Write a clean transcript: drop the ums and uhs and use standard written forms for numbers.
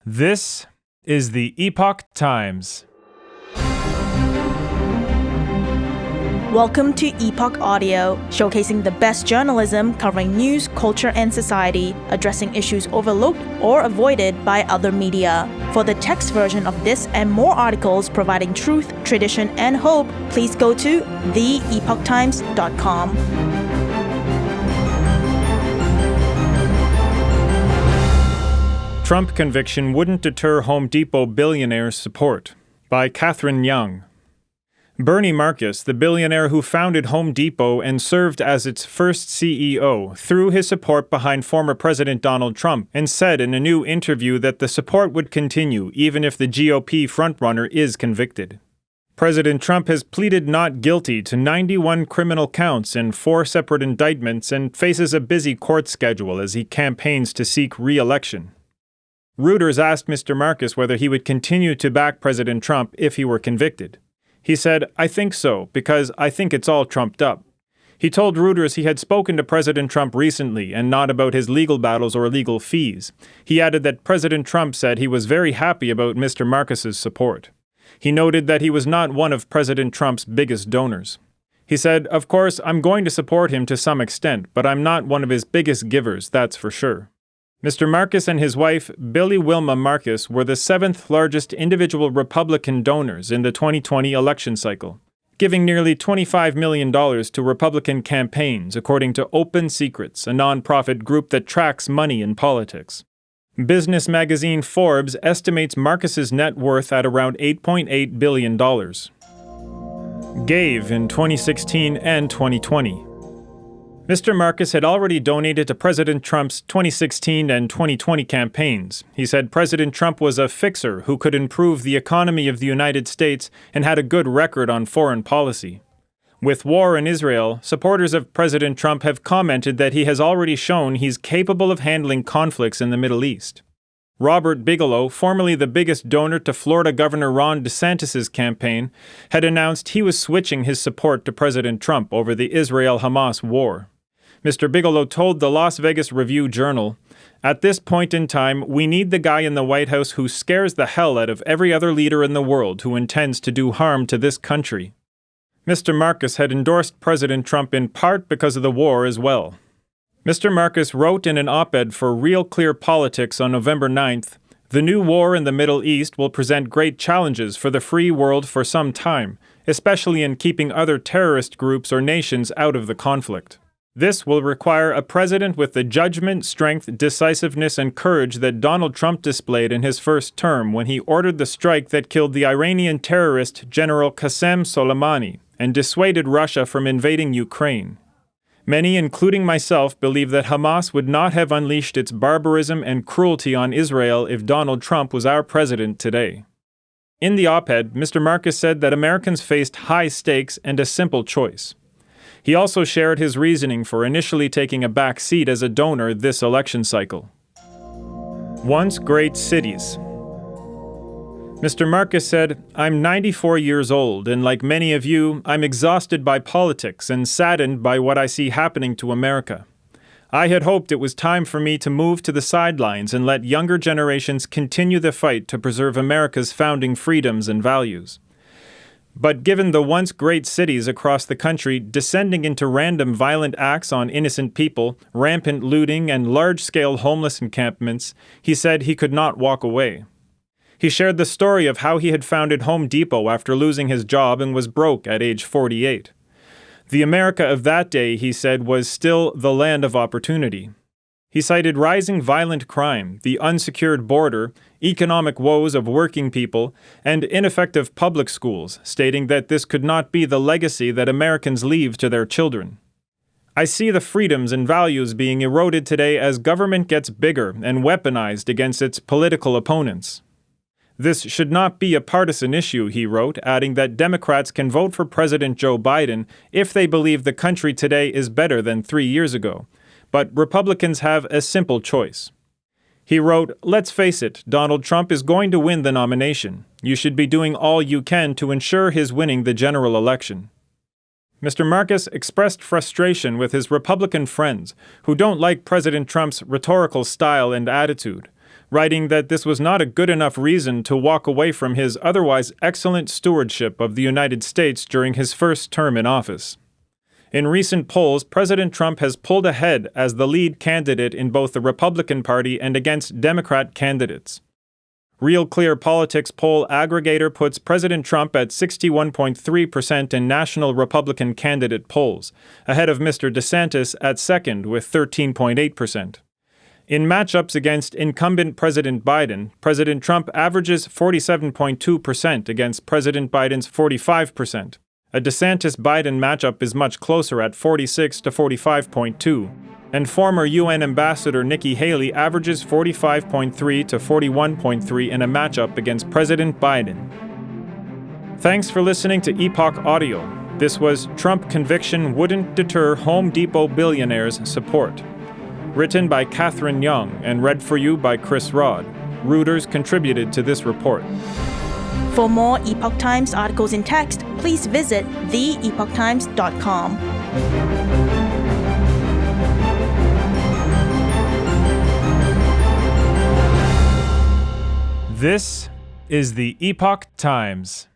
This is the Epoch Times. Welcome to Epoch Audio, showcasing the best journalism covering news, culture, and society, addressing issues overlooked or avoided by other media. For the text version of this and more articles providing truth, tradition, and hope, please go to theepochtimes.com. Trump conviction wouldn't deter Home Depot billionaire's support, by Catherine Young. Bernie Marcus, the billionaire who founded Home Depot and served as its first CEO, threw his support behind former President Donald Trump and said in a new interview that the support would continue even if the GOP frontrunner is convicted. President Trump has pleaded not guilty to 91 criminal counts in 4 separate indictments and faces a busy court schedule as he campaigns to seek re-election. Reuters asked Mr. Marcus whether he would continue to back President Trump if he were convicted. He said, "I think so, because I think it's all trumped up." He told Reuters he had spoken to President Trump recently and not about his legal battles or legal fees. He added that President Trump said he was very happy about Mr. Marcus's support. He noted that he was not one of President Trump's biggest donors. He said, "Of course, I'm going to support him to some extent, but I'm not one of his biggest givers, that's for sure." Mr. Marcus and his wife, Billy Wilma Marcus, were the 7th largest individual Republican donors in the 2020 election cycle, giving nearly $25 million to Republican campaigns, according to Open Secrets, a nonprofit group that tracks money in politics. Business magazine Forbes estimates Marcus's net worth at around $8.8 billion. Gave in 2016 and 2020. Mr. Marcus had already donated to President Trump's 2016 and 2020 campaigns. He said President Trump was a fixer who could improve the economy of the United States and had a good record on foreign policy. With war in Israel, supporters of President Trump have commented that he has already shown he's capable of handling conflicts in the Middle East. Robert Bigelow, formerly the biggest donor to Florida Governor Ron DeSantis' campaign, had announced he was switching his support to President Trump over the Israel-Hamas war. Mr. Bigelow told the Las Vegas Review-Journal, "At this point in time, we need the guy in the White House who scares the hell out of every other leader in the world who intends to do harm to this country." Mr. Marcus had endorsed President Trump in part because of the war as well. Mr. Marcus wrote in an op-ed for Real Clear Politics on November 9th, "The new war in the Middle East will present great challenges for the free world for some time, especially in keeping other terrorist groups or nations out of the conflict. This will require a president with the judgment, strength, decisiveness, and courage that Donald Trump displayed in his first term when he ordered the strike that killed the Iranian terrorist General Qasem Soleimani and dissuaded Russia from invading Ukraine. Many, including myself, believe that Hamas would not have unleashed its barbarism and cruelty on Israel if Donald Trump was our president today." In the op-ed, Mr. Marcus said that Americans faced high stakes and a simple choice. He also shared his reasoning for initially taking a back seat as a donor this election cycle. Once great cities. Mr. Marcus said, "I'm 94 years old, and like many of you, I'm exhausted by politics and saddened by what I see happening to America. I had hoped it was time for me to move to the sidelines and let younger generations continue the fight to preserve America's founding freedoms and values. But given the once great cities across the country descending into random violent acts on innocent people, rampant looting, and large-scale homeless encampments, he said he could not walk away." He shared the story of how he had founded Home Depot after losing his job and was broke at age 48. The America of that day, he said, was still the land of opportunity. He cited rising violent crime, the unsecured border, economic woes of working people, and ineffective public schools, stating that this could not be the legacy that Americans leave to their children. "I see the freedoms and values being eroded today as government gets bigger and weaponized against its political opponents. This should not be a partisan issue," he wrote, adding that Democrats can vote for President Joe Biden if they believe the country today is better than 3 years ago. But Republicans have a simple choice. He wrote, "Let's face it, Donald Trump is going to win the nomination. You should be doing all you can to ensure his winning the general election." Mr. Marcus expressed frustration with his Republican friends who don't like President Trump's rhetorical style and attitude. writing that this was not a good enough reason to walk away from his otherwise excellent stewardship of the United States during his first term in office. In recent polls, President Trump has pulled ahead as the lead candidate in both the Republican Party and against Democrat candidates. Real Clear Politics poll aggregator puts President Trump at 61.3% in national Republican candidate polls, ahead of Mr. DeSantis at second with 13.8%. In matchups against incumbent President Biden, President Trump averages 47.2% against President Biden's 45%. A DeSantis-Biden matchup is much closer at 46 to 45.2, and former UN Ambassador Nikki Haley averages 45.3 to 41.3 in a matchup against President Biden. Thanks for listening to Epoch Audio. This was Trump Conviction Wouldn't Deter Home Depot Billionaires' Support. Written by Catherine Young and read for you by Chris Rod. Reuters contributed to this report. For more Epoch Times articles in text, please visit theepochtimes.com. This is the Epoch Times.